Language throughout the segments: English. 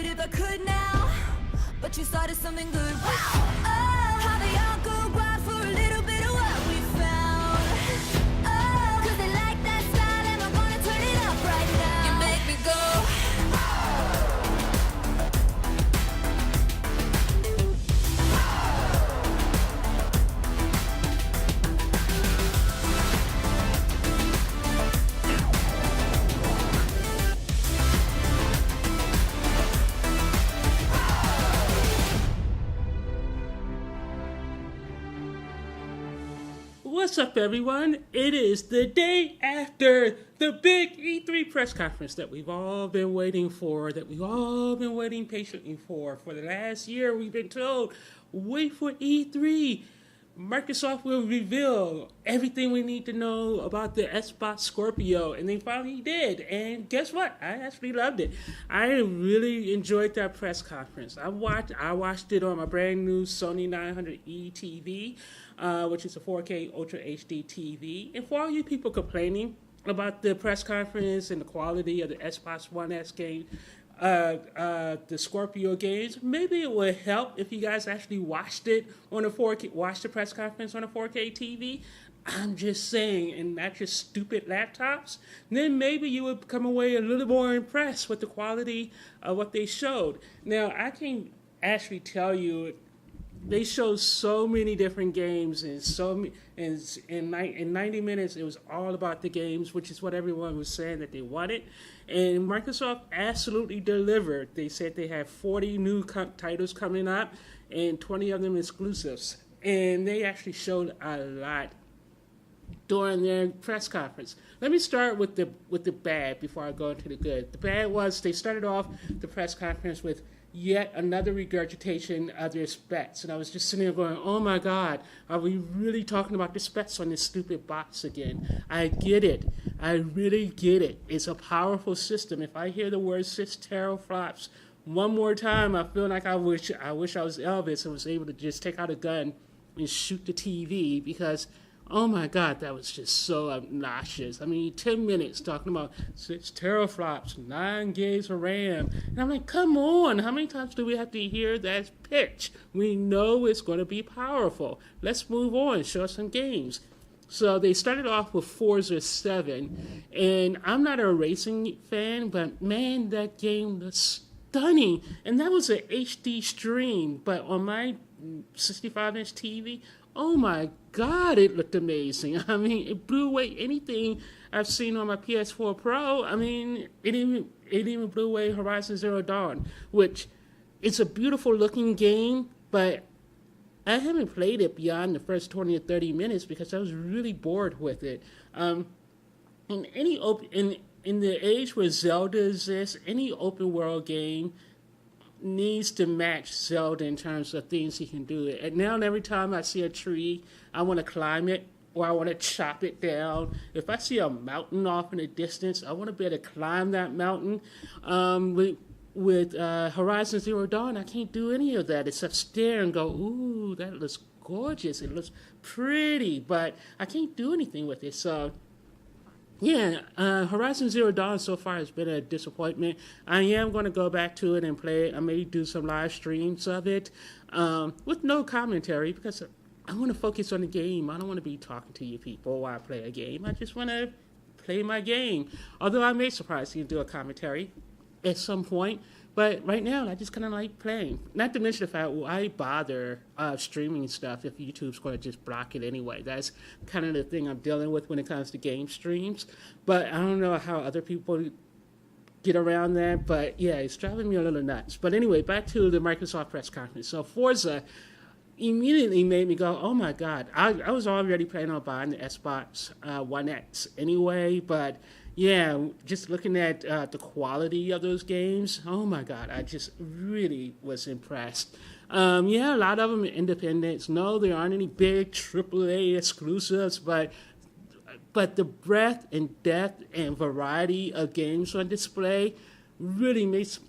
it if I could now, but you started something good. Oh, how they all go wild for a little bit of what we found. Oh, 'cause they like that style and I wanna turn it up right now. You make me go. What's up, everyone? It is the day after the big E3 press conference that we've all been waiting for, that we've all been waiting patiently for. For the last year, we've been told, wait for E3. Microsoft will reveal everything we need to know about the Xbox Scorpio, and they finally did. And guess what? I actually loved it. I really enjoyed that press conference. I watched it on my brand new Sony 900E TV, which is a 4K Ultra HD TV. And for all you people complaining about the press conference and the quality of the Xbox One S game, the Scorpio games, maybe it would help if you guys actually watched it on a 4K, watched the press conference on a 4K TV. I'm just saying, and not just stupid laptops. Then maybe you would come away a little more impressed with the quality of what they showed. Now, I can actually tell you, they showed so many different games, and in 90 minutes, it was all about the games, which is what everyone was saying that they wanted. And Microsoft absolutely delivered. They said they have 40 new titles coming up, and 20 of them exclusives. And they actually showed a lot during their press conference. Let me start with the bad before I go into the good. The bad was they started off the press conference with yet another regurgitation of their specs. And I was just sitting there going, oh my God, are we really talking about the specs on this stupid box again? I get it. I really get it. It's a powerful system. If I hear the word 6 teraflops one more time, I feel like I wish I was Elvis and was able to just take out a gun and shoot the TV, because oh my God, that was just so obnoxious. I mean, 10 minutes talking about 6 teraflops, 9 gigs of RAM. And I'm like, come on, how many times do we have to hear that pitch? We know it's going to be powerful. Let's move on, show us some games. So they started off with Forza 7. And I'm not a racing fan, but man, that game was stunning. And that was an HD stream. But on my 65-inch TV, oh my God, it looked amazing. I mean, it blew away anything I've seen on my PS4 Pro. I mean, it even blew away Horizon Zero Dawn, which it's a beautiful looking game, but I haven't played it beyond the first 20 or 30 minutes because I was really bored with it. In the age where Zelda exists, any open world game needs to match Zelda in terms of things he can do. And now every time I see a tree, I want to climb it or I want to chop it down. If I see a mountain off in the distance, I want to be able to climb that mountain. With Horizon Zero Dawn, I can't do any of that except stare and go, ooh, that looks gorgeous. It looks pretty, but I can't do anything with it. So yeah, Horizon Zero Dawn so far has been a disappointment. I am going to go back to it and play it. I may do some live streams of it with no commentary because I want to focus on the game. I don't want to be talking to you people while I play a game. I just want to play my game. Although I may surprise you and do a commentary at some point. But right now, I just kind of like playing. Not to mention the fact, why bother streaming stuff if YouTube's going to just block it anyway? That's kind of the thing I'm dealing with when it comes to game streams. But I don't know how other people get around that. But yeah, it's driving me a little nuts. But anyway, back to the Microsoft press conference. So Forza immediately made me go, oh my God. I was already planning on buying the Xbox One X anyway, but yeah, just looking at the quality of those games, oh my God, I just really was impressed. Yeah, a lot of them are independents. No, there aren't any big AAA exclusives, but the breadth and depth and variety of games on display really makes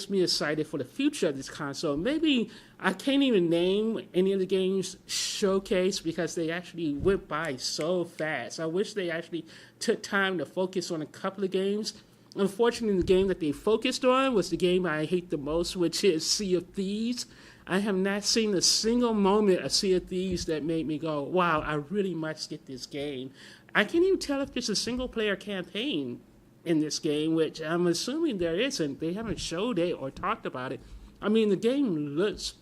me excited for the future of this console. Maybe I can't even name any of the games showcased because they actually went by so fast. I wish they actually took time to focus on a couple of games Unfortunately, the game that they focused on was the game I hate the most, which is Sea of Thieves. I have not seen a single moment of Sea of Thieves that made me go, wow, I really must get this game. I can't even tell if there's a single-player campaign in this game, which I'm assuming there isn't. They haven't showed it or talked about it. I mean, the game looks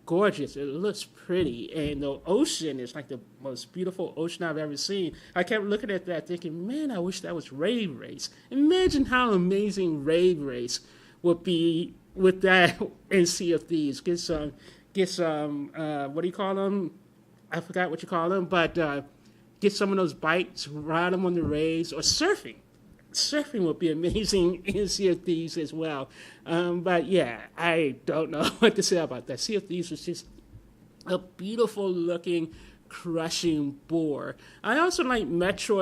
gorgeous. It looks pretty, and the ocean is like the most beautiful ocean I've ever seen. I kept looking at that thinking, man, I wish that was Rave Race. Imagine how amazing Rave Race would be with that in Sea of Thieves. Get some, what do you call them? I forgot what you call them, but get some of those bikes, ride them on the raves, or surfing. Surfing would be amazing in Sea of Thieves as well. But yeah, I don't know what to say about that. Sea of Thieves was just a beautiful looking, crushing bore. I also like Metro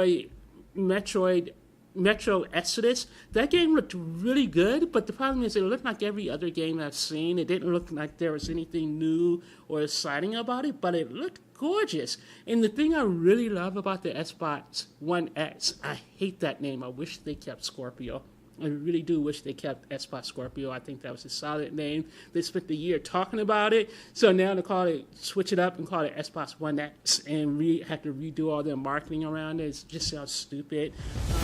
Exodus. That game looked really good, but the problem is it looked like every other game I've seen. It didn't look like there was anything new or exciting about it, but it looked gorgeous. And the thing I really love about the Xbox One X, I hate that name. I wish they kept Scorpio. I really do wish they kept Xbox Scorpio. I think that was a solid name. They spent the year talking about it, so now to switch it up and call it Xbox One X and have to redo all their marketing around it, it just sounds stupid.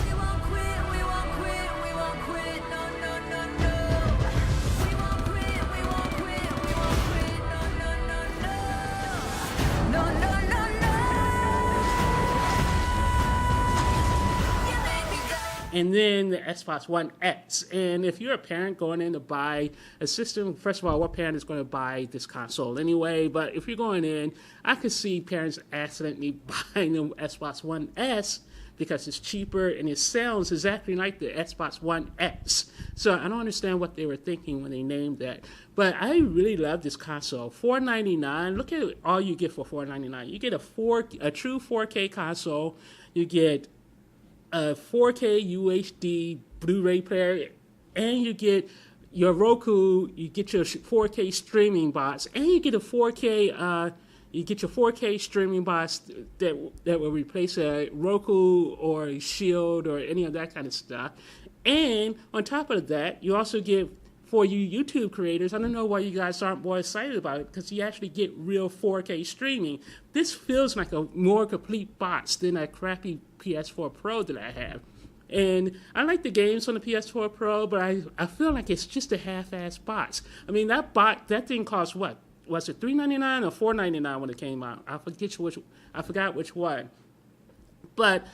We won't quit, we won't quit, we won't quit, no, no, no, no. We won't quit, we won't quit, we won't quit, no, no, no, no. No, no, no, no. You make me go. And then the Xbox One X. And if you're a parent going in to buy a system, first of all, what parent is going to buy this console anyway? But if you're going in, I could see parents accidentally buying the Xbox One S because it's cheaper and it sounds exactly like the Xbox One X. So I don't understand what they were thinking when they named that. But I really love this console. $499. Look at all you get for $499. You get a true 4K console. You get a 4K UHD Blu-ray player, and you get your Roku. You get your 4K streaming box, and you get a 4K. You get your 4K streaming box that will replace a Roku or a Shield or any of that kind of stuff. And on top of that, you also get, for you YouTube creators, I don't know why you guys aren't more excited about it, because you actually get real 4K streaming. This feels like a more complete box than that crappy PS4 Pro that I have. And I like the games on the PS4 Pro, but I feel like it's just a half-ass box. I mean, that thing costs what? Was it $399 or $499 when it came out? I forgot which one. But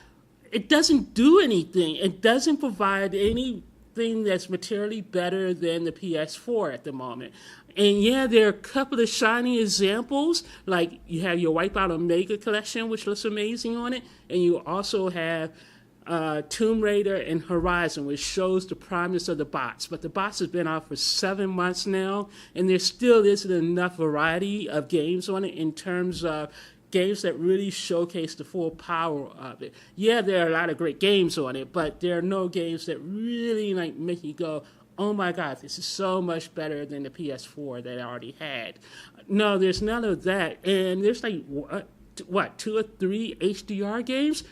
it doesn't do anything. It doesn't provide anything that's materially better than the PS4 at the moment. And yeah, there are a couple of shiny examples, like you have your Wipeout Omega collection, which looks amazing on it, and you also have Tomb Raider and Horizon, which shows the promise of the box. But the box has been out for 7 months now, and there still isn't enough variety of games on it in terms of games that really showcase the full power of it. Yeah, there are a lot of great games on it, but there are no games that really make you go, oh my God, this is so much better than the PS4 that I already had. No, there's none of that. And there's 2 or 3 HDR games.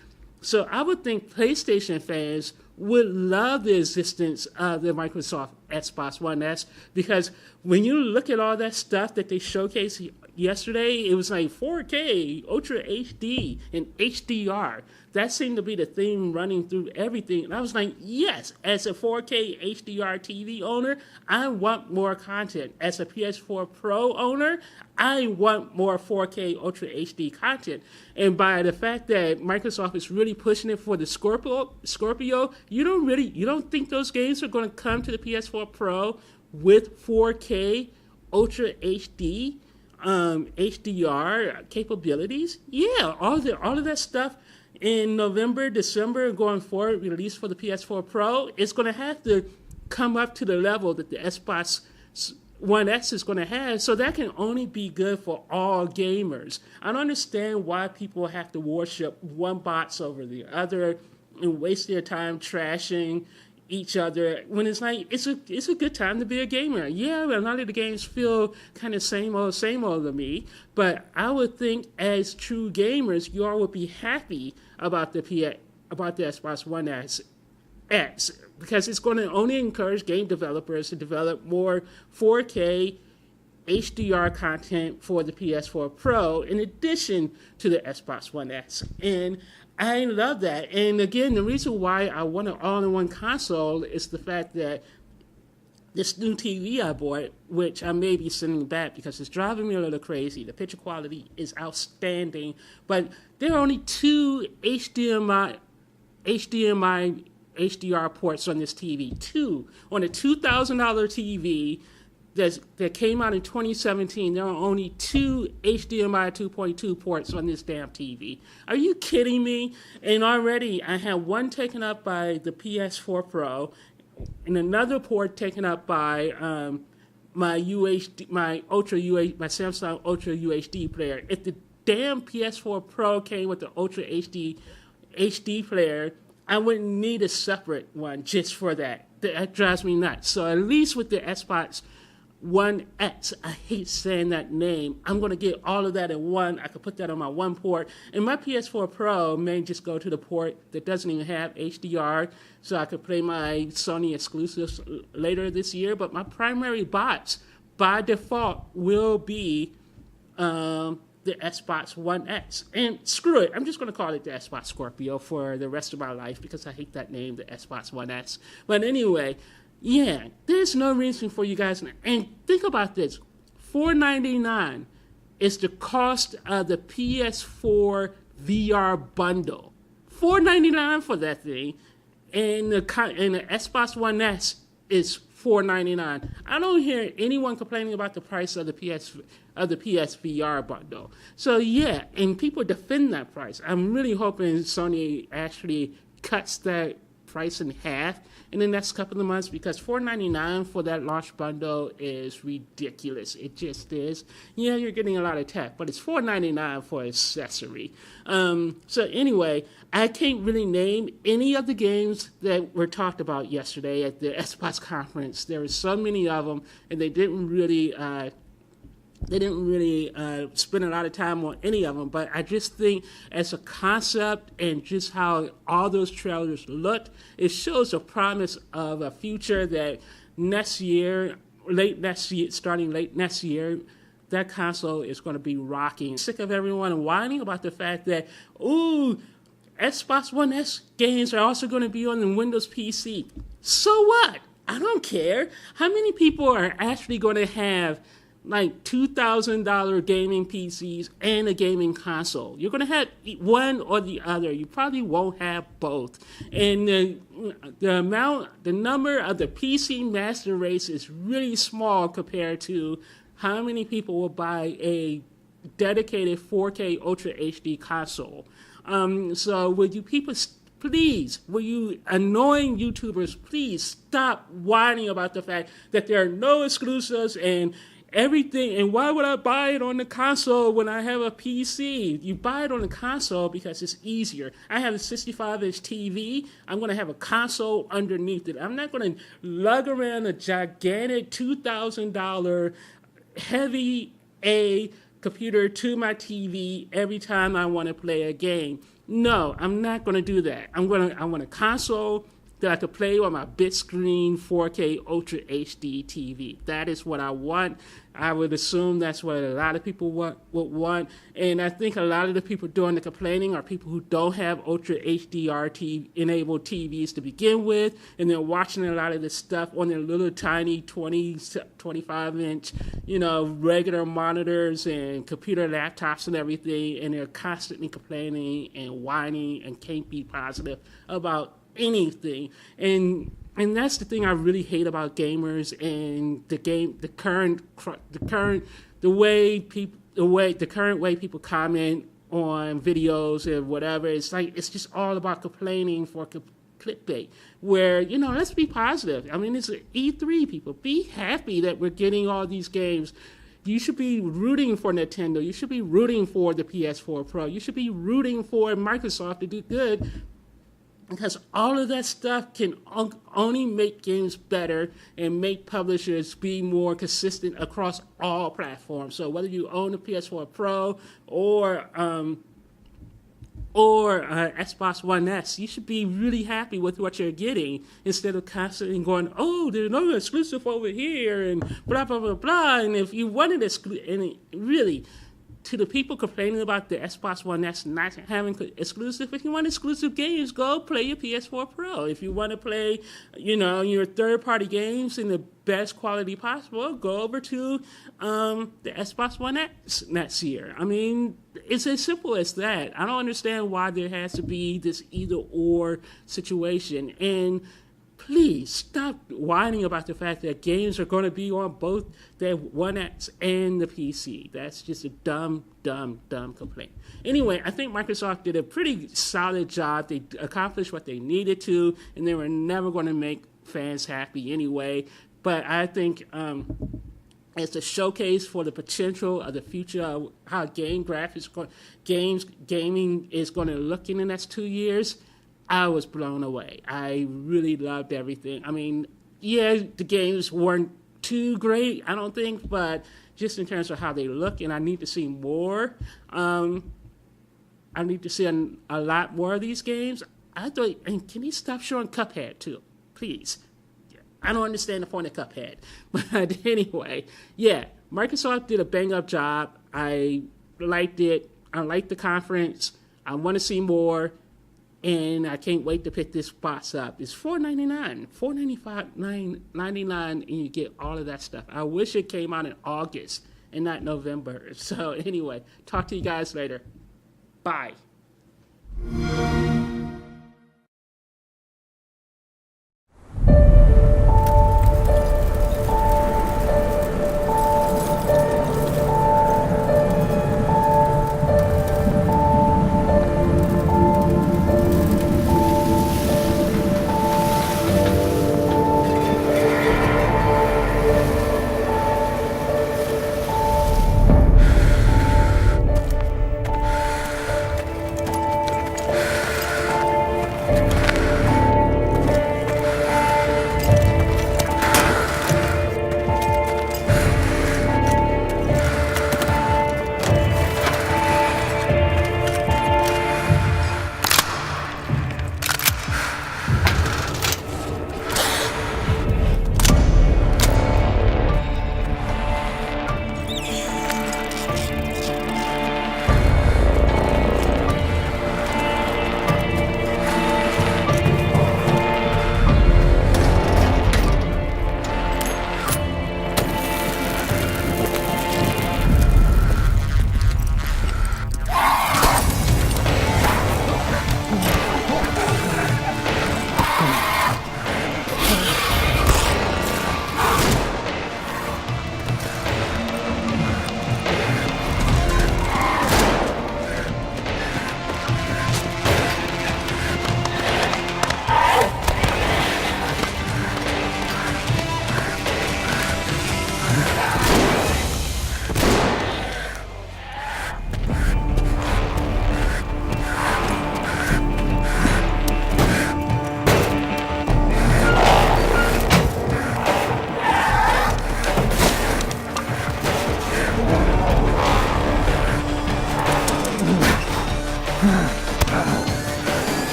So I would think PlayStation fans would love the existence of the Microsoft Xbox One S, because when you look at all that stuff that they showcased yesterday, it was like 4K, Ultra HD, and HDR. That seemed to be the theme running through everything. And I was like, yes, as a 4K HDR TV owner, I want more content. As a PS4 Pro owner, I want more 4K Ultra HD content. And by the fact that Microsoft is really pushing it for the Scorpio, you don't think those games are going to come to the PS4 Pro with 4K Ultra HD HDR capabilities? Yeah, all of that stuff in November, December, going forward, released for the PS4 Pro, it's going to have to come up to the level that the Xbox One X is going to have, so that can only be good for all gamers. I don't understand why people have to worship one box over the other and waste their time trashing each other when it's like it's a good time to be a gamer. Yeah, a lot of the games feel kind of same old to me, but I would think as true gamers, you all would be happy about the Xbox One X X, because it's going to only encourage game developers to develop more 4K HDR content for the PS4 Pro in addition to the Xbox One S. And I love that. And again, the reason why I want an all-in-one console is the fact that this new TV I bought, which I may be sending back because it's driving me a little crazy. The picture quality is outstanding, but there are only two HDMI HDR ports on this TV. Two. On a $2,000 TV that came out in 2017, there are only two HDMI 2.2 ports on this damn TV. Are you kidding me? And already I have one taken up by the PS4 Pro and another port taken up by my Samsung Ultra UHD player. If the damn PS4 Pro came with the Ultra HD player, I wouldn't need a separate one just for that. That drives me nuts. So at least with the Xbox One X, I hate saying that name, I'm going to get all of that in one. I could put that on my one port. And my PS4 Pro may just go to the port that doesn't even have HDR, so I could play my Sony exclusives later this year. But my primary box, by default, will be the Xbox One X. And screw it, I'm just going to call it the Xbox Scorpio for the rest of my life because I hate that name, the Xbox One S. But anyway, yeah, there's no reason for you guys. And think about this. $499 is the cost of the PS4 VR bundle. $499 for that thing. And the Xbox One S is $499. I don't hear anyone complaining about the price of the PSVR bundle. So yeah, and people defend that price. I'm really hoping Sony actually cuts that price in half in the next couple of months, because $499 for that launch bundle is ridiculous. It just is. Yeah, you're getting a lot of tech, but it's $499 for accessory. So anyway, I can't really name any of the games that were talked about yesterday at the Xbox conference. There were so many of them, and they didn't really spend a lot of time on any of them, but I just think as a concept and just how all those trailers looked, it shows the promise of a future that starting late next year, that console is going to be rocking. I'm sick of everyone whining about the fact that, Xbox One S games are also going to be on the Windows PC. So what? I don't care. How many people are actually going to have like $2,000 gaming PCs and a gaming console? You're going to have one or the other. You probably won't have both. And the number of the PC master race is really small compared to how many people will buy a dedicated 4K Ultra HD console. So would you people please, will you annoying YouTubers, please stop whining about the fact that there are no exclusives and everything, and why would I buy it on the console when I have a PC? You buy it on the console because it's easier. I have a 65-inch TV. I'm going to have a console underneath it. I'm not going to lug around a gigantic $2,000 heavy A computer to my TV every time I want to play a game. No, I'm not going to do that. I want a console that I could play on my big screen 4K Ultra HD TV. That is what I want. I would assume that's what a lot of people would want. And I think a lot of the people doing the complaining are people who don't have Ultra HDR enabled TVs to begin with, and they're watching a lot of this stuff on their little tiny 25-inch, regular monitors and computer laptops and everything, and they're constantly complaining and whining and can't be positive about anything. And that's the thing I really hate about gamers and the current way people comment on videos and whatever. It's like it's just all about complaining for clickbait. Where let's be positive. I mean, it's an E3. People, be happy that we're getting all these games. You should be rooting for Nintendo. You should be rooting for the PS4 Pro. You should be rooting for Microsoft to do good, because all of that stuff can only make games better and make publishers be more consistent across all platforms. So whether you own a PS4 Pro or or Xbox One S. You should be really happy with what you're getting instead of constantly going, oh, there's no exclusive over here and blah, blah, blah, blah. And if you wanted and really, to the people complaining about the Xbox One S not having exclusive, if you want exclusive games, go play your PS4 Pro. If you want to play, your third-party games in the best quality possible, go over to the Xbox One X next year. I mean, it's as simple as that. I don't understand why there has to be this either-or situation. And please stop whining about the fact that games are going to be on both the One X and the PC. That's just a dumb complaint. Anyway, I think Microsoft did a pretty solid job. They accomplished what they needed to, and they were never going to make fans happy anyway. But I think it's a showcase for the potential of the future of how gaming is going to look in the next 2 years. I was blown away. I really loved everything. I mean, yeah, the games weren't too great, I don't think, but just in terms of how they look, and I need to see more. I need to see a lot more of these games. I thought, and can you stop showing Cuphead too, please? I don't understand the point of Cuphead. But anyway, yeah, Microsoft did a bang-up job. I liked it. I liked the conference. I want to see more. And I can't wait to pick this box up. It's $4.99, $4.95, and you get all of that stuff. I wish it came out in August and not November. So anyway, talk to you guys later. Bye.